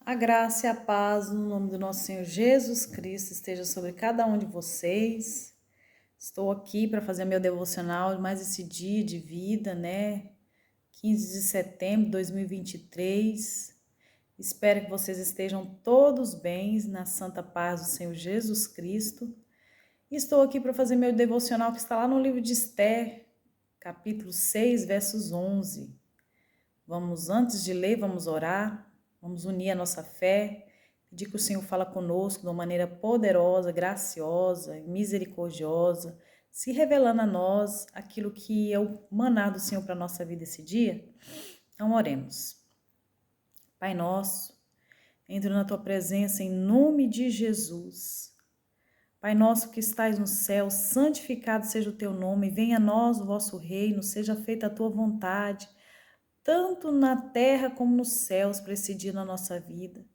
A graça e a paz no nome do nosso Senhor Jesus Cristo esteja sobre cada um de vocês. Estou aqui para fazer meu devocional mais esse dia de vida, né? 15 de setembro de 2023. Espero que vocês estejam todos bem na santa paz do Senhor Jesus Cristo. E estou aqui para fazer meu devocional que está lá no livro de Esther, capítulo 6, versos 11. Antes de ler, vamos orar. Vamos unir a nossa fé, pedir que o Senhor fala conosco de uma maneira poderosa, graciosa, misericordiosa, se revelando a nós aquilo que é o maná do Senhor para a nossa vida esse dia. Então, oremos. Pai nosso, entro na tua presença em nome de Jesus. Pai nosso que estais no céu, santificado seja o teu nome, venha a nós o vosso reino, seja feita a tua vontade, tanto na terra como nos céus, para esse dia na nossa vida.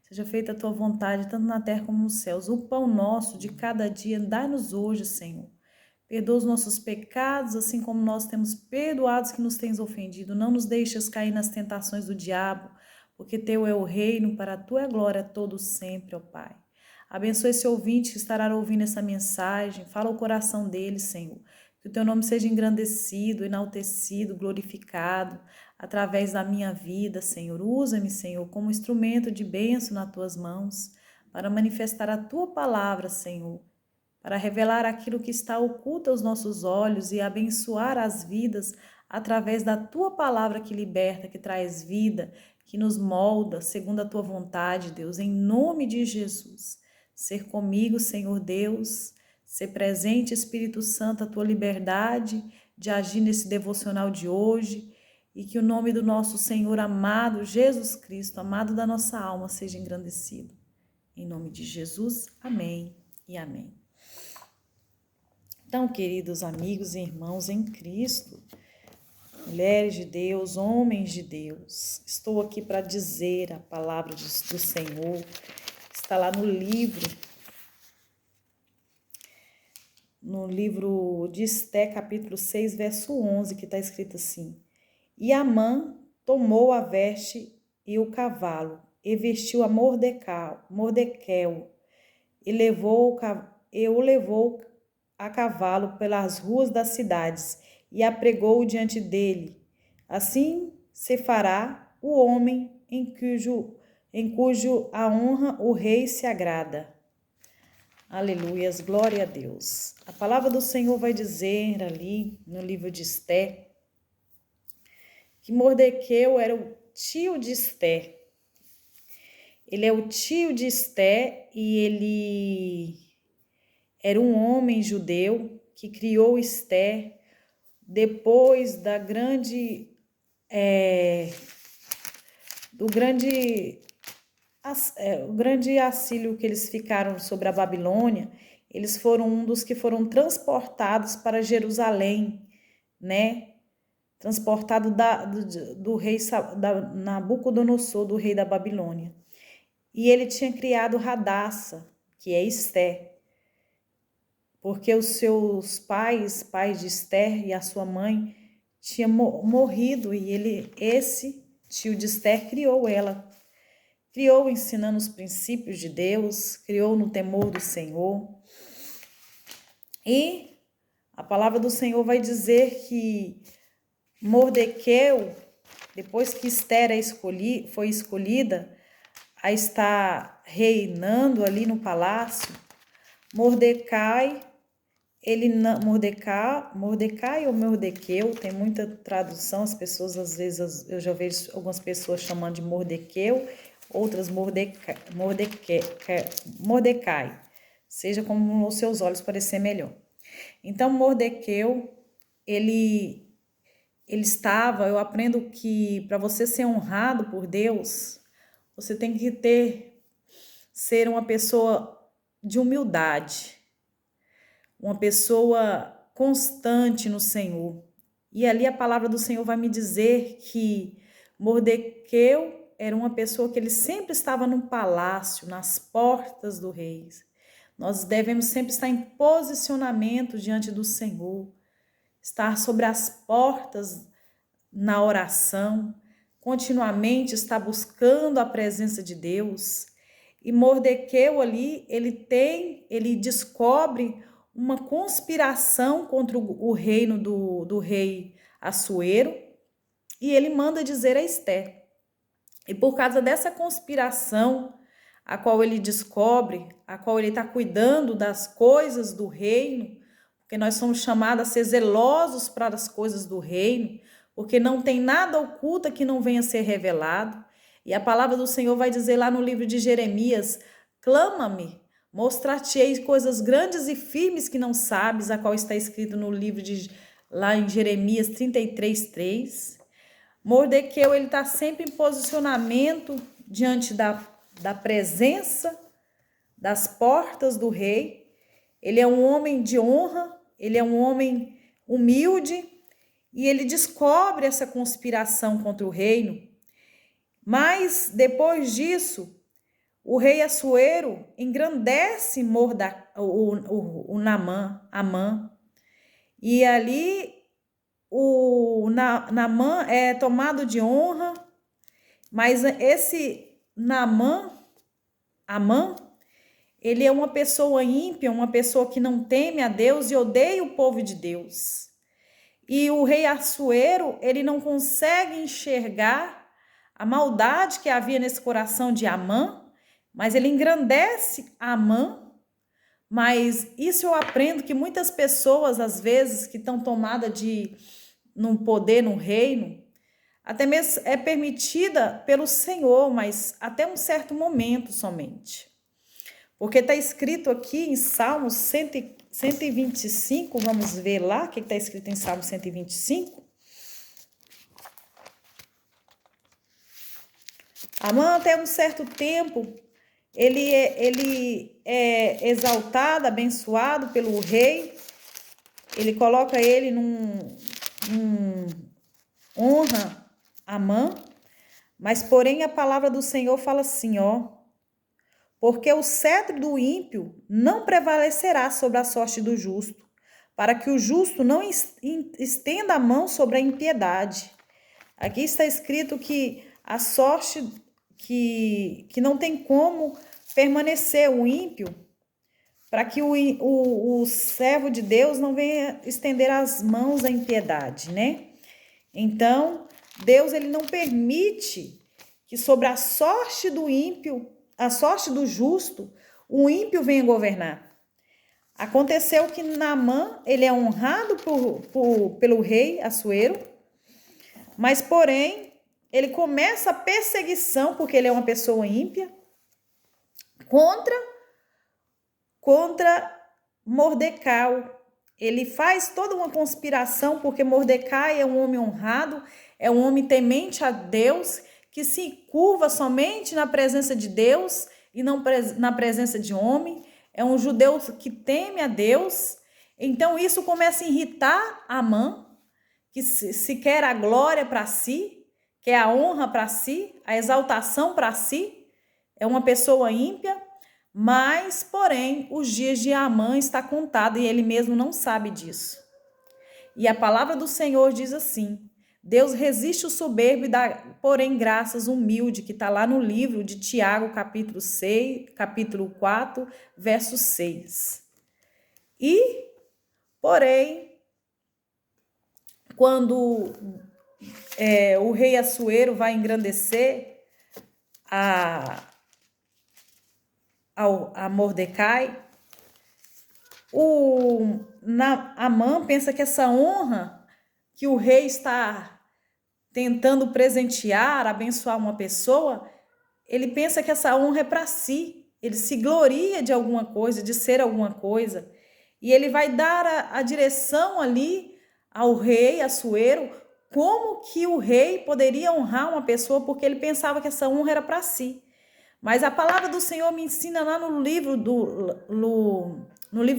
Seja feita a tua vontade, tanto na terra como nos céus. O pão nosso de cada dia, dá-nos hoje, Senhor. Perdoa os nossos pecados, assim como nós temos perdoado os que nos tens ofendido. Não nos deixes cair nas tentações do diabo, porque teu é o reino, para a tua glória todo sempre, ó Pai. Abençoa esse ouvinte que estará ouvindo essa mensagem. Fala o coração dele, Senhor. Que o teu nome seja engrandecido, enaltecido, glorificado através da minha vida, Senhor. Usa-me, Senhor, como instrumento de bênção nas tuas mãos, para manifestar a tua palavra, Senhor, para revelar aquilo que está oculto aos nossos olhos e abençoar as vidas através da tua palavra que liberta, que traz vida, que nos molda segundo a tua vontade, Deus, em nome de Jesus. Ser comigo, Senhor Deus, ser presente, Espírito Santo, a tua liberdade de agir nesse devocional de hoje, e que o nome do nosso Senhor amado, Jesus Cristo, amado da nossa alma, seja engrandecido. Em nome de Jesus, amém e amém. Então, queridos amigos e irmãos em Cristo, mulheres de Deus, homens de Deus, estou aqui para dizer a palavra do Senhor, está lá no livro de Esté, capítulo 6, verso 11, que está escrito assim: E Amã tomou a veste e o cavalo, e vestiu a Mordequeu, e o levou a cavalo pelas ruas das cidades, e apregou diante dele. Assim se fará o homem em cujo a honra o rei se agrada. Aleluias, glória a Deus. A palavra do Senhor vai dizer ali no livro de Esté que Mordequeu era o tio de Esté. Ele é o tio de Esté e ele era um homem judeu que criou Esté depois o grande exílio que eles ficaram sobre a Babilônia. Eles foram um dos que foram transportados para Jerusalém, né? Transportado do rei Nabucodonosor, do rei da Babilônia. E ele tinha criado Radassa, que é Esté, porque os seus pais de Esther e a sua mãe, tinham morrido, e esse tio de Esther criou ela. Criou ensinando os princípios de Deus, criou no temor do Senhor. E a palavra do Senhor vai dizer que Mordequeu, depois que Esther foi escolhida a estar reinando ali no palácio, Mordecai ou Mordequeu, tem muita tradução, as pessoas às vezes, eu já vejo algumas pessoas chamando de Mordequeu, outras Mordecai, seja como aos seus olhos parecer melhor. Então Mordequeu, ele estava, eu aprendo que para você ser honrado por Deus, você tem que ser uma pessoa de humildade, uma pessoa constante no Senhor. E ali a palavra do Senhor vai me dizer que Mordequeu era uma pessoa que ele sempre estava no palácio, nas portas do rei. Nós devemos sempre estar em posicionamento diante do Senhor, estar sobre as portas na oração, continuamente está buscando a presença de Deus. E Mordequeu ali, ele descobre uma conspiração contra o reino do rei Assuero, e ele manda dizer a Esté. E por causa dessa conspiração, a qual ele descobre, a qual ele está cuidando das coisas do reino, porque nós somos chamados a ser zelosos para as coisas do reino, porque não tem nada oculto que não venha a ser revelado. E a palavra do Senhor vai dizer lá no livro de Jeremias: clama-me, mostrar-te-ei coisas grandes e firmes que não sabes, a qual está escrito no livro lá em Jeremias 33:3. Mordequeu, ele está sempre em posicionamento diante da presença, das portas do rei. Ele é um homem de honra, ele é um homem humilde, e ele descobre essa conspiração contra o reino. Mas, depois disso, o rei Assuero engrandece o Naamã, e ali o Naamã é tomado de honra, mas esse Amã, ele é uma pessoa ímpia, uma pessoa que não teme a Deus e odeia o povo de Deus. E o rei Assuero, ele não consegue enxergar a maldade que havia nesse coração de Amã, mas ele engrandece Amã. Mas isso eu aprendo que muitas pessoas, às vezes, que estão tomadas num poder, num reino, até mesmo é permitida pelo Senhor, mas até um certo momento somente. Porque está escrito aqui em Salmos 125, vamos ver lá o que está escrito em Salmo 125. Amã, até um certo tempo, ele é exaltado, abençoado pelo rei, ele coloca ele honra Amã, mas porém a palavra do Senhor fala assim, porque o cetro do ímpio não prevalecerá sobre a sorte do justo, para que o justo não estenda a mão sobre a impiedade. Aqui está escrito que a sorte que não tem como permanecer o ímpio, para que o servo de Deus não venha estender as mãos à impiedade, né? Então, Deus ele não permite que sobre a sorte do ímpio, a sorte do justo, o ímpio venha governar. Aconteceu que Naamã, ele é honrado pelo rei Assuero, mas porém, ele começa a perseguição, porque ele é uma pessoa ímpia, contra Mordecai. Ele faz toda uma conspiração, porque Mordecai é um homem honrado, é um homem temente a Deus, que se curva somente na presença de Deus e não na presença de homem. É um judeu que teme a Deus. Então isso começa a irritar Amã, que se quer a glória para si, quer a honra para si, a exaltação para si. É uma pessoa ímpia. Mas, porém, os dias de Amã está contado e ele mesmo não sabe disso. E a palavra do Senhor diz assim: Deus resiste o soberbo e dá, porém, graças humilde, que está lá no livro de Tiago, capítulo 4, verso 6. E, porém, quando o rei Assuero vai engrandecer a Mordecai, Amã pensa que essa honra que o rei está tentando presentear, abençoar uma pessoa, ele pensa que essa honra é para si, ele se gloria de alguma coisa, de ser alguma coisa, e ele vai dar a direção ali ao rei Assuero, como que o rei poderia honrar uma pessoa, porque ele pensava que essa honra era para si. Mas a palavra do Senhor me ensina lá no livro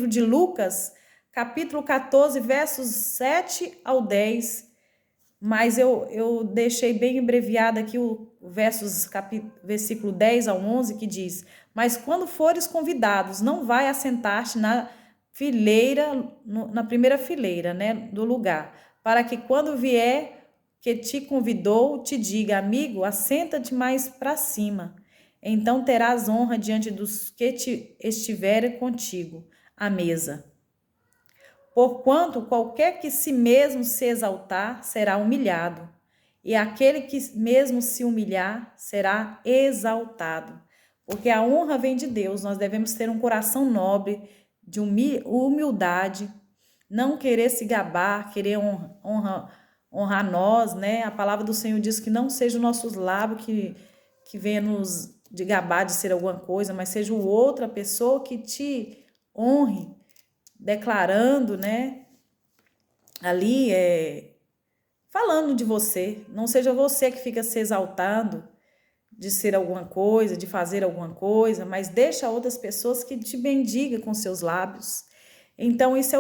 de Lucas, capítulo 14, versos 7 ao 10. Mas eu deixei bem abreviado aqui o versículo 10 ao 11, que diz: mas quando fores convidados, não vai assentar-te na fileira, na primeira fileira, né, do lugar, para que quando vier que te convidou te diga: amigo, assenta-te mais para cima. Então terás honra diante dos que estiverem contigo à mesa. Porquanto qualquer que si mesmo se exaltar será humilhado, e aquele que mesmo se humilhar será exaltado. Porque a honra vem de Deus, nós devemos ter um coração nobre, de humildade, não querer se gabar, querer honrar nós, né? A palavra do Senhor diz que não seja os nossos lábios que venha nos de gabar de ser alguma coisa, mas seja outra pessoa que te honre, declarando, né? Ali, falando de você. Não seja você que fica se exaltando de ser alguma coisa, de fazer alguma coisa, mas deixa outras pessoas que te bendigam com seus lábios. Então, isso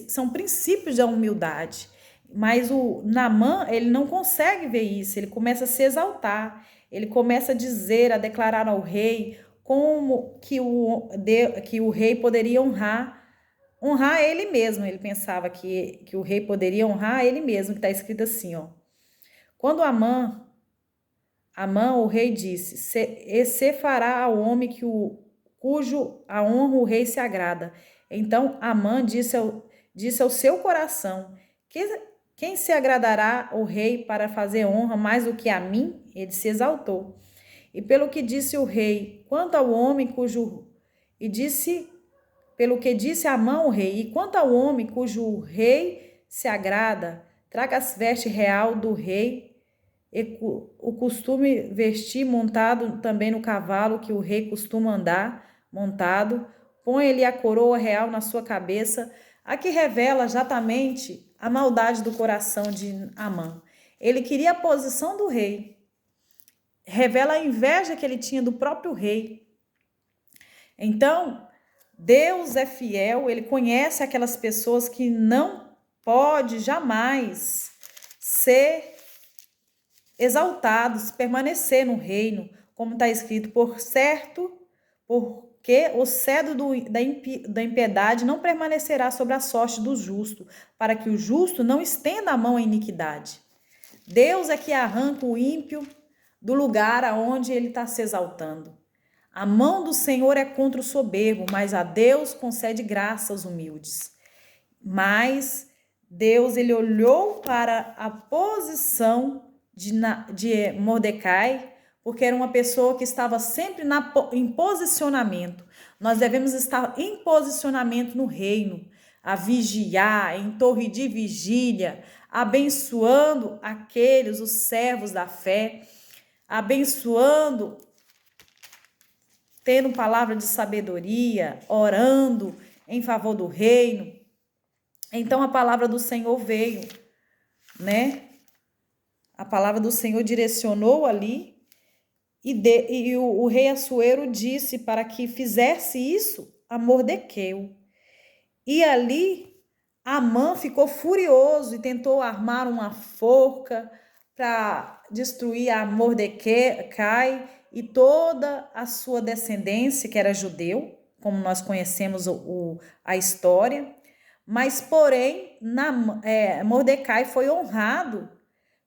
são princípios da humildade. Mas o Naamã, ele não consegue ver isso, ele começa a se exaltar, ele começa a dizer, a declarar ao rei como que o rei poderia honrar ele mesmo. Ele pensava que o rei poderia honrar ele mesmo, que está escrito assim, ó. Quando Amã, o rei disse, se fará ao homem cujo a honra o rei se agrada. Então Amã disse ao seu coração, quem se agradará o rei para fazer honra mais do que a mim? Ele se exaltou. E pelo que disse o rei, quanto ao homem pelo que disse Amã o rei, e quanto ao homem cujo rei se agrada, traga as vestes real do rei, e o costume vestir montado também no cavalo que o rei costuma andar montado, põe-lhe a coroa real na sua cabeça. Aqui revela exatamente a maldade do coração de Amã. Ele queria a posição do rei, revela a inveja que ele tinha do próprio rei. Então, Deus é fiel, ele conhece aquelas pessoas que não pode jamais ser exaltados, permanecer no reino, como está escrito, porque o cedro da impiedade não permanecerá sobre a sorte do justo, para que o justo não estenda a mão à iniquidade. Deus é que arranca o ímpio do lugar aonde ele está se exaltando. A mão do Senhor é contra o soberbo, mas a Deus concede graça aos humildes. Mas Deus, ele olhou para a posição de Mordecai, porque era uma pessoa que estava sempre em posicionamento. Nós devemos estar em posicionamento no reino, a vigiar, em torre de vigília, abençoando os servos da fé, abençoando, tendo palavra de sabedoria, orando em favor do reino. Então a palavra do Senhor veio, né? A palavra do Senhor direcionou ali e o rei Assuero disse para que fizesse isso a Mordequeu. E ali Amã ficou furioso e tentou armar uma forca para destruir a Mordecai e toda a sua descendência, que era judeu, como nós conhecemos a história. Mas, porém, Mordecai foi honrado.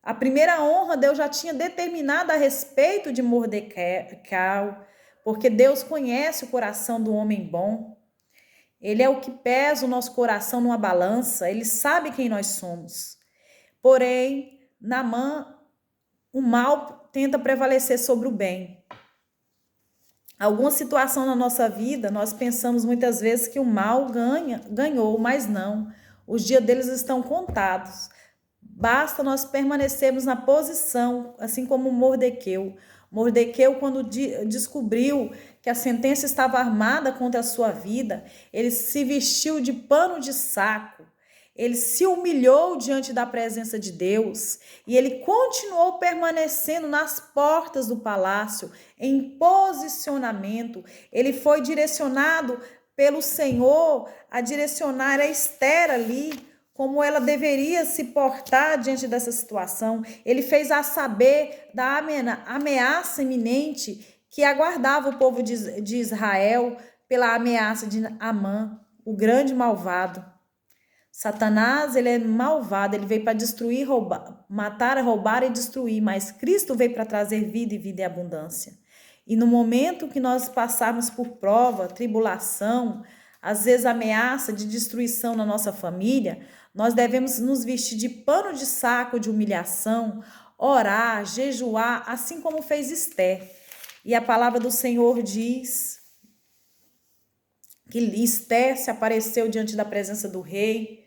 A primeira honra Deus já tinha determinado a respeito de Mordecai, porque Deus conhece o coração do homem bom. Ele é o que pesa o nosso coração numa balança, ele sabe quem nós somos. Porém, Naamã, o mal tenta prevalecer sobre o bem. Alguma situação na nossa vida, nós pensamos muitas vezes que o mal ganhou, mas não. Os dias deles estão contados. Basta nós permanecermos na posição, assim como Mordequeu. Mordequeu, quando descobriu que a sentença estava armada contra a sua vida, ele se vestiu de pano de saco, ele se humilhou diante da presença de Deus e ele continuou permanecendo nas portas do palácio, em posicionamento. Ele foi direcionado pelo Senhor a direcionar a Esther ali, como ela deveria se portar diante dessa situação. Ele fez a saber da ameaça iminente que aguardava o povo de Israel pela ameaça de Amã, o grande malvado. Satanás, ele é malvado, ele veio para destruir, roubar, matar, roubar e destruir, mas Cristo veio para trazer vida e vida em abundância. E no momento que nós passarmos por prova, tribulação, às vezes ameaça de destruição na nossa família, nós devemos nos vestir de pano de saco de humilhação, orar, jejuar, assim como fez Esther. E a palavra do Senhor diz que Esther se apareceu diante da presença do rei,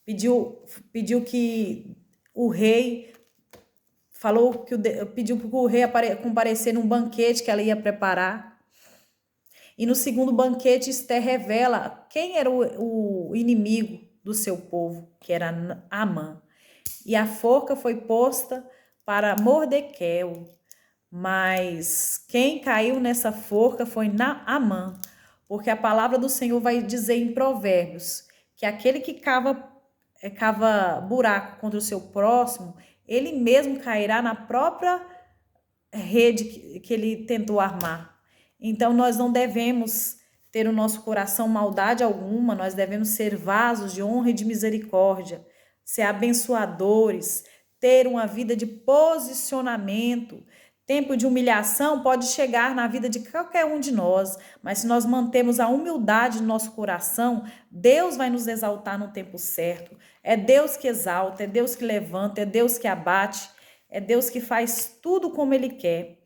pediu que o rei pediu para o rei comparecer num banquete que ela ia preparar. E no segundo banquete, Esther revela quem era o inimigo do seu povo, que era Amã. E a forca foi posta para Mordequeu, mas quem caiu nessa forca foi Amã, porque a palavra do Senhor vai dizer em Provérbios que aquele que cava buraco contra o seu próximo, ele mesmo cairá na própria rede que ele tentou armar. Então nós não devemos ter no nosso coração maldade alguma, nós devemos ser vasos de honra e de misericórdia, ser abençoadores, ter uma vida de posicionamento. Tempo de humilhação pode chegar na vida de qualquer um de nós, mas se nós mantemos a humildade no nosso coração, Deus vai nos exaltar no tempo certo. É Deus que exalta, é Deus que levanta, é Deus que abate, é Deus que faz tudo como Ele quer.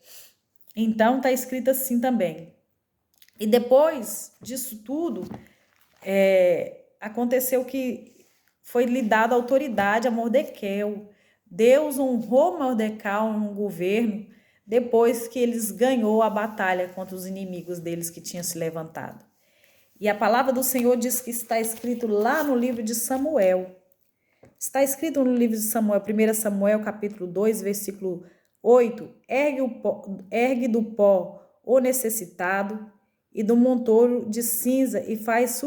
Então está escrito assim também. E depois disso tudo, aconteceu que foi lhe dada autoridade a Mordequeu. Deus honrou Mordecal no governo depois que eles ganhou a batalha contra os inimigos deles que tinham se levantado. E a palavra do Senhor diz que está escrito lá no livro de Samuel. Está escrito no livro de Samuel, 1 Samuel capítulo 2, versículo 8, ergue do pó o necessitado e do montouro de cinza e faz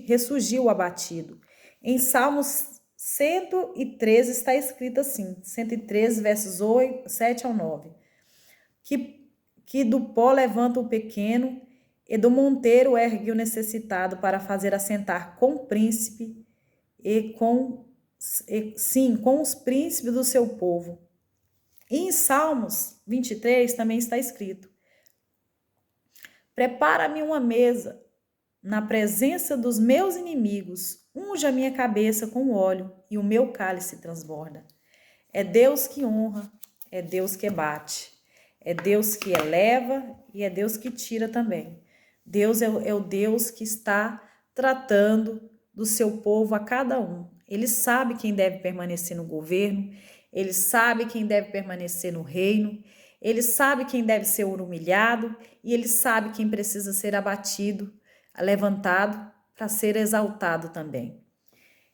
ressurgir o abatido. Em Salmos 113 está escrito assim, 113 versos 7 ao 9, que do pó levanta o pequeno e do monteiro ergue o necessitado para fazer assentar com o príncipe com os príncipes do seu povo. E em Salmos 23 também está escrito: prepara-me uma mesa na presença dos meus inimigos, unge a minha cabeça com óleo e o meu cálice transborda. É Deus que honra, é Deus que bate, é Deus que eleva e é Deus que tira também. Deus é o Deus que está tratando do seu povo a cada um. Ele sabe quem deve permanecer no governo, ele sabe quem deve permanecer no reino, ele sabe quem deve ser humilhado e ele sabe quem precisa ser abatido, levantado para ser exaltado também.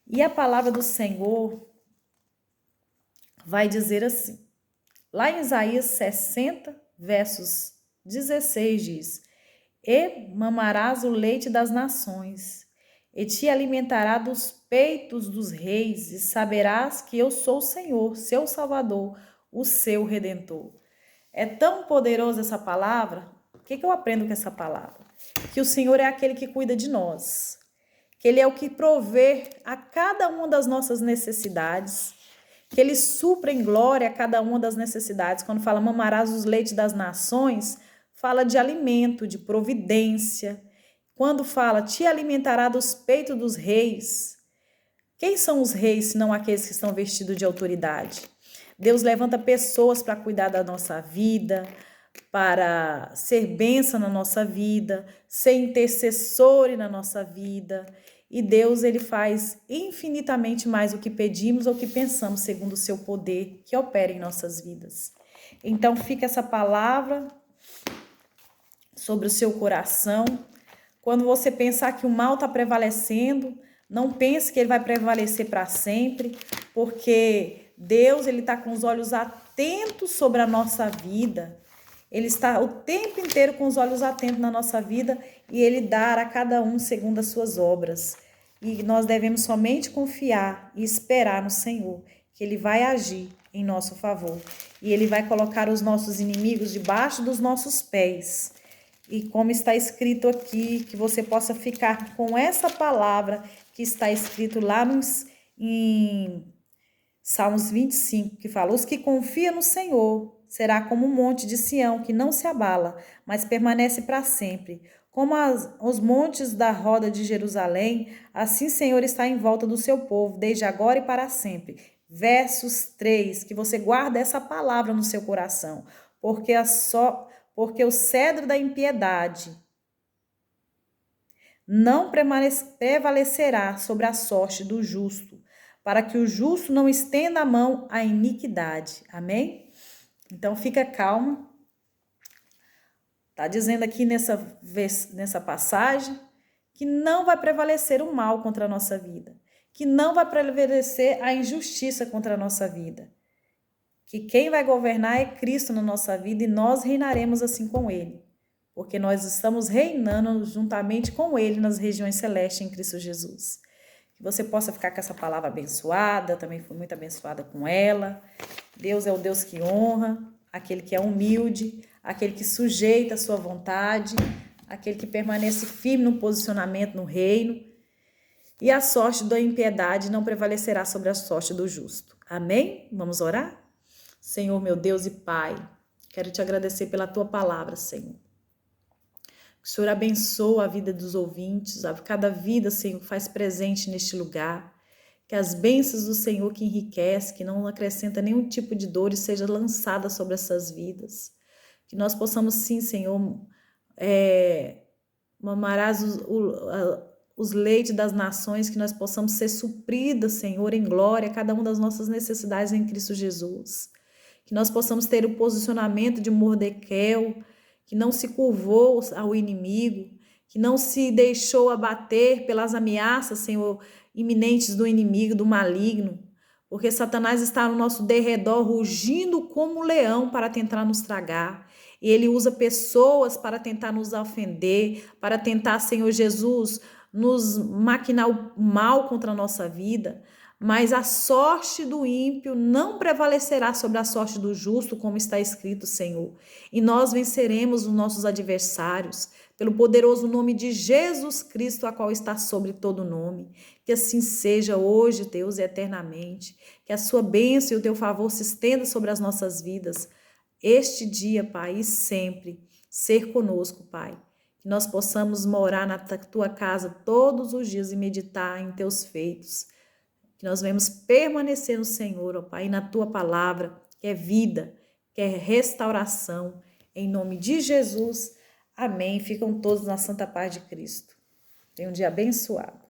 E a palavra do Senhor vai dizer assim, lá em Isaías 60, versos 16 diz: e mamarás o leite das nações, e te alimentará dos peitos dos reis, e saberás que eu sou o Senhor, seu Salvador, o seu Redentor. É tão poderosa essa palavra. O que eu aprendo com essa palavra? Que o Senhor é aquele que cuida de nós, que Ele é o que provê a cada uma das nossas necessidades, que Ele supra em glória a cada uma das necessidades. Quando fala mamarás os leites das nações, fala de alimento, de providência. Quando fala te alimentará dos peitos dos reis, quem são os reis senão aqueles que estão vestidos de autoridade? Deus levanta pessoas para cuidar da nossa vida, para ser bênção na nossa vida, ser intercessor na nossa vida. E Deus, Ele faz infinitamente mais o que pedimos ou que pensamos, segundo o seu poder que opera em nossas vidas. Então fica essa palavra sobre o seu coração. Quando você pensar que o mal está prevalecendo, não pense que ele vai prevalecer para sempre, porque Deus, Ele está com os olhos atentos sobre a nossa vida. Ele está o tempo inteiro com os olhos atentos na nossa vida e Ele dará a cada um segundo as suas obras. E nós devemos somente confiar e esperar no Senhor, que Ele vai agir em nosso favor. E Ele vai colocar os nossos inimigos debaixo dos nossos pés. e como está escrito aqui, que você possa ficar com essa palavra que está escrito lá em Salmos 25, que fala: os que confiam no Senhor será como um monte de Sião que não se abala, mas permanece para sempre. Como os montes da roda de Jerusalém, assim o Senhor está em volta do seu povo, desde agora e para sempre. Versos 3, que você guarda essa palavra no seu coração, porque o cedro da impiedade não prevalecerá sobre a sorte do justo, para que o justo não estenda a mão à iniquidade. Amém? Então fica calma. Está dizendo aqui nessa passagem que não vai prevalecer o mal contra a nossa vida, que não vai prevalecer a injustiça contra a nossa vida, que quem vai governar é Cristo na nossa vida e nós reinaremos assim com Ele, porque nós estamos reinando juntamente com Ele nas regiões celestes em Cristo Jesus. Que você possa ficar com essa palavra abençoada, eu também fui muito abençoada com ela. Deus é o Deus que honra, aquele que é humilde, aquele que sujeita a sua vontade, aquele que permanece firme no posicionamento no reino, e a sorte da impiedade não prevalecerá sobre a sorte do justo. Amém? Vamos orar? Senhor, meu Deus e Pai, quero te agradecer pela tua palavra, Senhor. Que o Senhor abençoa a vida dos ouvintes, a cada vida, Senhor, que faz presente neste lugar. Que as bênçãos do Senhor que enriquece, que não acrescenta nenhum tipo de dor, seja lançada sobre essas vidas. Que nós possamos, sim, Senhor, mamarás os leites das nações, que nós possamos ser supridas, Senhor, em glória, cada uma das nossas necessidades em Cristo Jesus. Que nós possamos ter o posicionamento de Mordequeu, que não se curvou ao inimigo, que não se deixou abater pelas ameaças, Senhor, iminentes do inimigo, do maligno, porque Satanás está no nosso derredor, rugindo como um leão para tentar nos tragar, e ele usa pessoas para tentar nos ofender, para tentar, Senhor Jesus, nos maquinar o mal contra a nossa vida, mas a sorte do ímpio não prevalecerá sobre a sorte do justo, como está escrito, Senhor. E nós venceremos os nossos adversários, pelo poderoso nome de Jesus Cristo, a qual está sobre todo nome. Que assim seja hoje, Deus, e eternamente. Que a sua bênção e o teu favor se estenda sobre as nossas vidas, este dia, Pai, e sempre ser conosco, Pai. Que nós possamos morar na tua casa todos os dias e meditar em teus feitos. Que nós venhamos permanecer no Senhor, ó Pai, na tua palavra, que é vida, que é restauração. Em nome de Jesus, amém. Ficam todos na santa paz de Cristo. Tenham um dia abençoado.